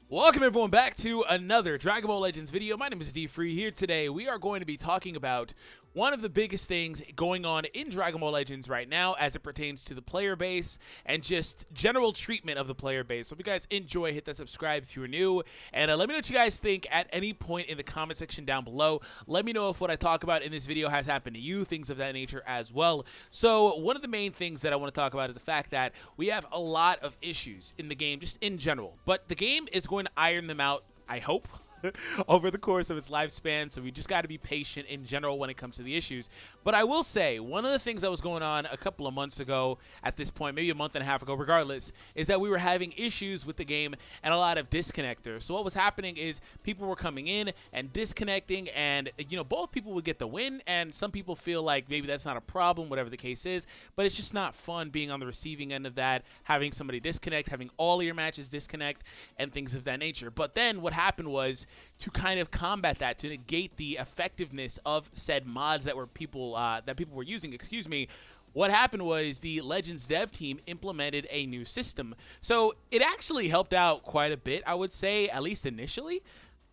Welcome everyone back to another Dragon Ball Legends video. My name is DFree. Here today we are going to be talking about one of the biggest things going on in Dragon Ball Legends right now as it pertains to the player base and just general treatment of the player base. So if you guys enjoy, hit that subscribe if you're new, and let me know what you guys think at any point in the comment section down below. Let me know if what I talk about in this video has happened to you, things of that nature as well. So one of the main things that I want to talk about is the fact that we have a lot of issues in the game just in general, but the game is going to iron them out, I hope, over the course of its lifespan. So we just got to be patient in general when it comes to the issues. But I will say, one of the things that was going on a couple of months ago at this point, maybe a month and a half ago, regardless, is that we were having issues with the game and a lot of disconnectors. So what was happening is people were coming in and disconnecting, and both people would get the win, and some people feel like maybe that's not a problem, whatever the case is, but it's just not fun being on the receiving end of that, having somebody disconnect, having all of your matches disconnect, and things of that nature. But then what happened was, to kind of combat that, to negate the effectiveness of said mods that people were using, what happened was the Legends dev team implemented a new system. So it actually helped out quite a bit, I would say, at least initially.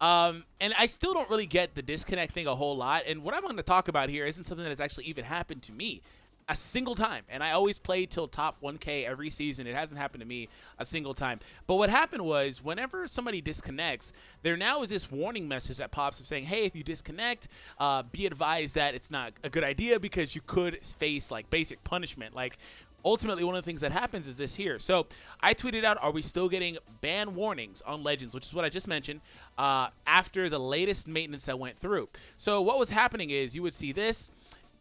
And I still don't really get the disconnect thing a whole lot. And what I'm going to talk about here isn't something that has actually even happened to me a single time, and I always play till top 1K every season. It hasn't happened to me a single time. But what happened was, whenever somebody disconnects, there now is this warning message that pops up saying, hey, if you disconnect, be advised that it's not a good idea because you could face like basic punishment. Like, ultimately, one of the things that happens is this here. So I tweeted out, are we still getting ban warnings on Legends, which is what I just mentioned, after the latest maintenance that went through. So what was happening is, you would see this.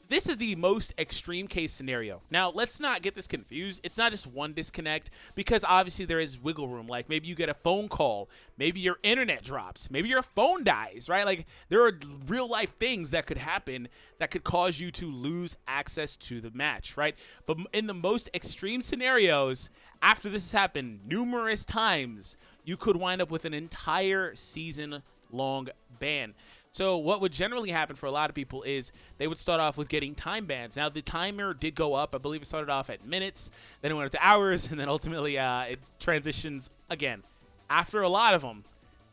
This is the most extreme case scenario. Now, let's not get this confused. It's not just one disconnect, because obviously there is wiggle room. Like, maybe you get a phone call, maybe your internet drops, maybe your phone dies, right? Like, there are real life things that could happen that could cause you to lose access to the match, right? But in the most extreme scenarios, after this has happened numerous times, you could wind up with an entire season-long ban. So what would generally happen for a lot of people is they would start off with getting time bans. Now, the timer did go up. I believe it started off at minutes, then it went up to hours, and then ultimately it transitions again, after a lot of them,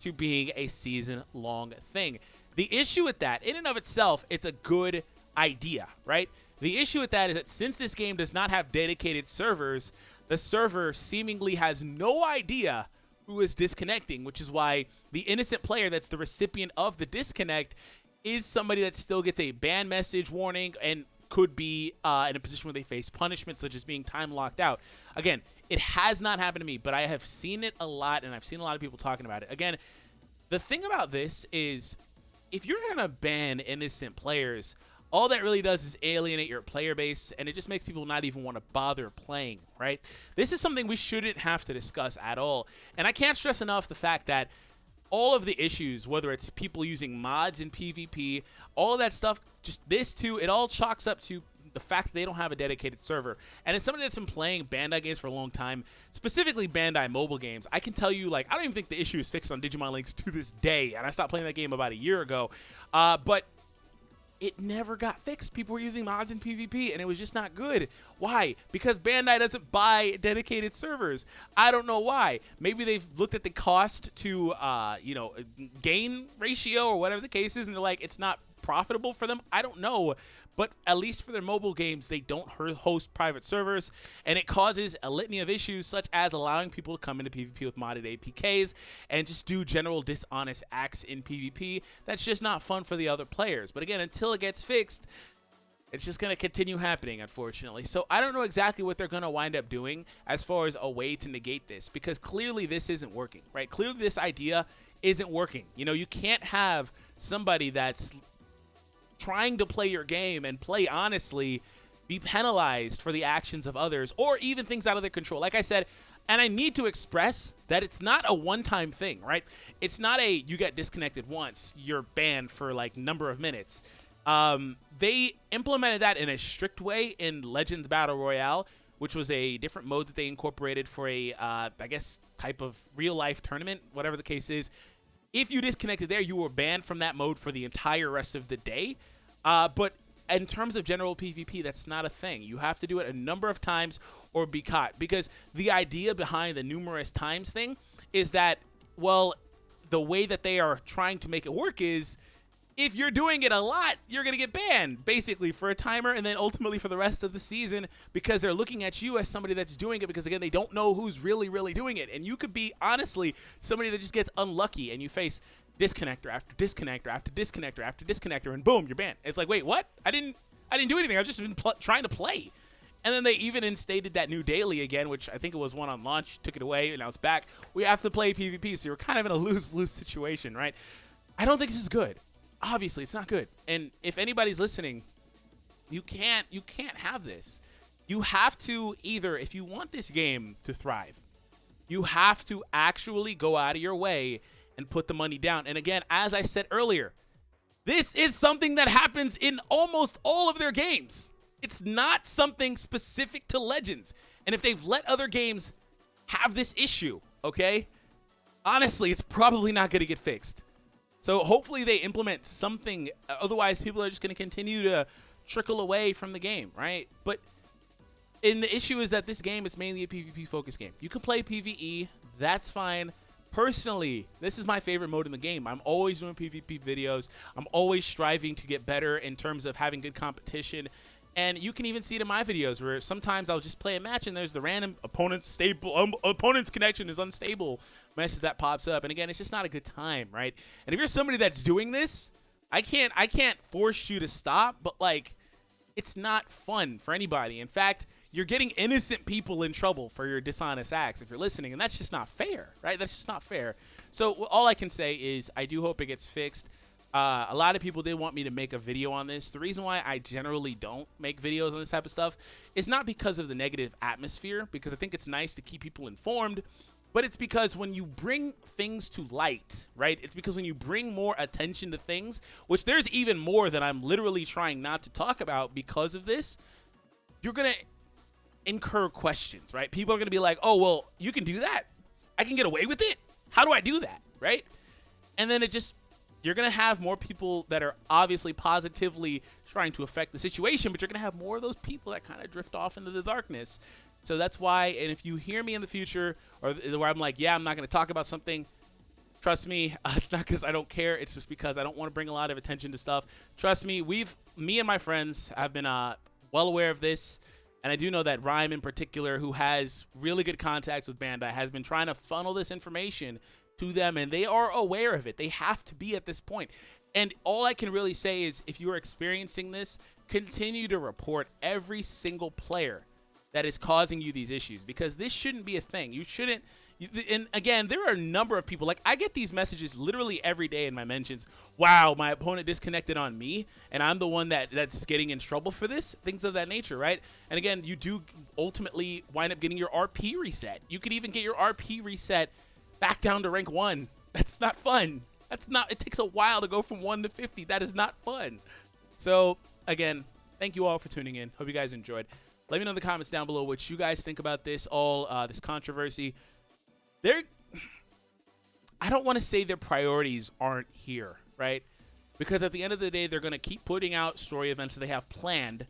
to being a season-long thing. The issue with that, in and of itself, it's a good idea, right? The issue with that is that since this game does not have dedicated servers, the server seemingly has no idea who is disconnecting, which is why the innocent player that's the recipient of the disconnect is somebody that still gets a ban message warning and could be in a position where they face punishment, such as being time locked out. Again, it has not happened to me, but I have seen it a lot, and I've seen a lot of people talking about it. Again, the thing about this is, if you're going to ban innocent players, all that really does is alienate your player base, and it just makes people not even want to bother playing, right? This is something we shouldn't have to discuss at all. And I can't stress enough the fact that all of the issues, whether it's people using mods in PvP, all of that stuff, just this too, it all chalks up to the fact that they don't have a dedicated server. And as somebody that's been playing Bandai games for a long time, specifically Bandai mobile games, I can tell you, like, I don't even think the issue is fixed on Digimon Links to this day. And I stopped playing that game about a year ago. But it never got fixed. People were using mods in PvP, and it was just not good. Why? Because Bandai doesn't buy dedicated servers. I don't know why. Maybe they've looked at the cost to, gain ratio or whatever the case is, and they're like, it's not profitable for them. I don't know. But at least for their mobile games, they don't host private servers, and it causes a litany of issues, such as allowing people to come into PvP with modded APKs and just do general dishonest acts in PvP. That's just not fun for the other players. But again, until it gets fixed, it's just going to continue happening, unfortunately. So I don't know exactly what they're going to wind up doing as far as a way to negate this, because clearly this isn't working, right? Clearly this idea isn't working. You can't have somebody that's trying to play your game and play honestly be penalized for the actions of others, or even things out of their control. Like I said, and I need to express that it's not a one-time thing, right? It's not a, you get disconnected once, you're banned for like number of minutes. They implemented that in a strict way in Legends Battle Royale, which was a different mode that they incorporated for a, I guess, type of real-life tournament, whatever the case is. If you disconnected there, you were banned from that mode for the entire rest of the day. But in terms of general PvP, that's not a thing. You have to do it a number of times or be caught. Because the idea behind the numerous times thing is that Well, the way that they are trying to make it work is if you're doing it a lot, you're going to get banned, basically, for a timer and then ultimately for the rest of the season, because they're looking at you as somebody that's doing it because, again, they don't know who's really doing it. And you could be, honestly, somebody that just gets unlucky and you face disconnector after disconnector after disconnector after disconnector, and boom, you're banned. It's like, wait, what? I didn't do anything. I've just been trying to play. And then they even instated that new daily again, which I think it was one on launch, took it away, and now it's back. We have to play PvP, so you're kind of in a lose-lose situation, right? I don't think this is good. Obviously, it's not good. And if anybody's listening, you can't have this. You have to either, if you want this game to thrive, you have to actually go out of your way and put the money down. And again, as I said earlier, this is something that happens in almost all of their games. It's not something specific to Legends. And if they've let other games have this issue, okay, honestly, it's probably not going to get fixed. So hopefully they implement something. Otherwise, people are just going to continue to trickle away from the game, right? But the issue is that this game is mainly a PvP-focused game. You can play PvE. That's fine. Personally, this is my favorite mode in the game. I'm always doing PvP videos. I'm always striving to get better in terms of having good competition. And you can even see it in my videos where sometimes I'll just play a match and there's the random opponent's connection is unstable message that pops up. And again, it's just not a good time, right? And if you're somebody that's doing this, I can't force you to stop, but like, it's not fun for anybody. In fact, you're getting innocent people in trouble for your dishonest acts if you're listening, and that's just not fair, right? That's just not fair. So all I can say is I do hope it gets fixed. A lot of people did want me to make a video on this. The reason why I generally don't make videos on this type of stuff is not because of the negative atmosphere, because I think it's nice to keep people informed, but it's because when you bring things to light, right? It's because when you bring more attention to things, which there's even more that I'm literally trying not to talk about because of this, you're going to incur questions, right? People are going to be like, oh, well, you can do that? I can get away with it? How do I do that, right? And then you're going to have more people that are obviously positively trying to affect the situation, but you're going to have more of those people that kind of drift off into the darkness. So that's why, and if you hear me in the future, or where I'm like, yeah, I'm not going to talk about something, trust me, it's not because I don't care. It's just because I don't want to bring a lot of attention to stuff. Trust me, me and my friends have been well aware of this, and I do know that Rhyme in particular, who has really good contacts with Bandai, has been trying to funnel this information to them, and they are aware of it. They have to be at this point. And all I can really say is if you are experiencing this, continue to report every single player that is causing you these issues, because this shouldn't be a thing. You shouldn't. And again, there are a number of people, like I get these messages literally every day in my mentions. Wow, my opponent disconnected on me, and I'm the one that's getting in trouble for this, things of that nature, right? And again, you do ultimately wind up getting your RP reset. You could even get your RP reset back down to rank 1. That's not fun. It takes a while to go from 1 to 50. That is not fun. So again, thank you all for tuning in. Hope you guys enjoyed. Let me know in the comments down below what you guys think about this this controversy. I don't want to say their priorities aren't here, right? Because at the end of the day, they're going to keep putting out story events that they have planned,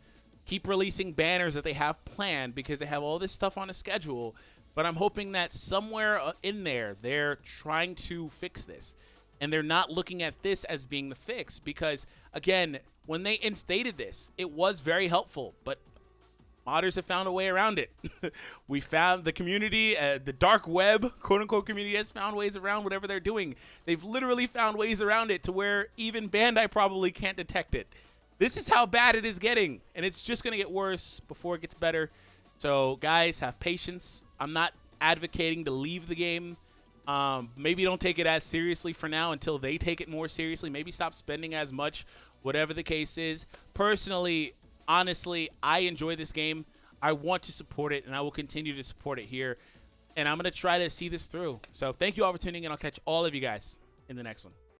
keep releasing banners that they have planned because they have all this stuff on a schedule. But I'm hoping that somewhere in there, they're trying to fix this. And they're not looking at this as being the fix. Because, again, when they instated this, it was very helpful. But modders have found a way around it. We found the community, the dark web, quote-unquote community, has found ways around whatever they're doing. They've literally found ways around it to where even Bandai probably can't detect it. This is how bad it is getting. And it's just going to get worse before it gets better. So, guys, have patience. I'm not advocating to leave the game. Maybe don't take it as seriously for now until they take it more seriously. Maybe stop spending as much, whatever the case is. Personally, honestly, I enjoy this game. I want to support it, and I will continue to support it here. And I'm going to try to see this through. So, thank you all for tuning in. I'll catch all of you guys in the next one.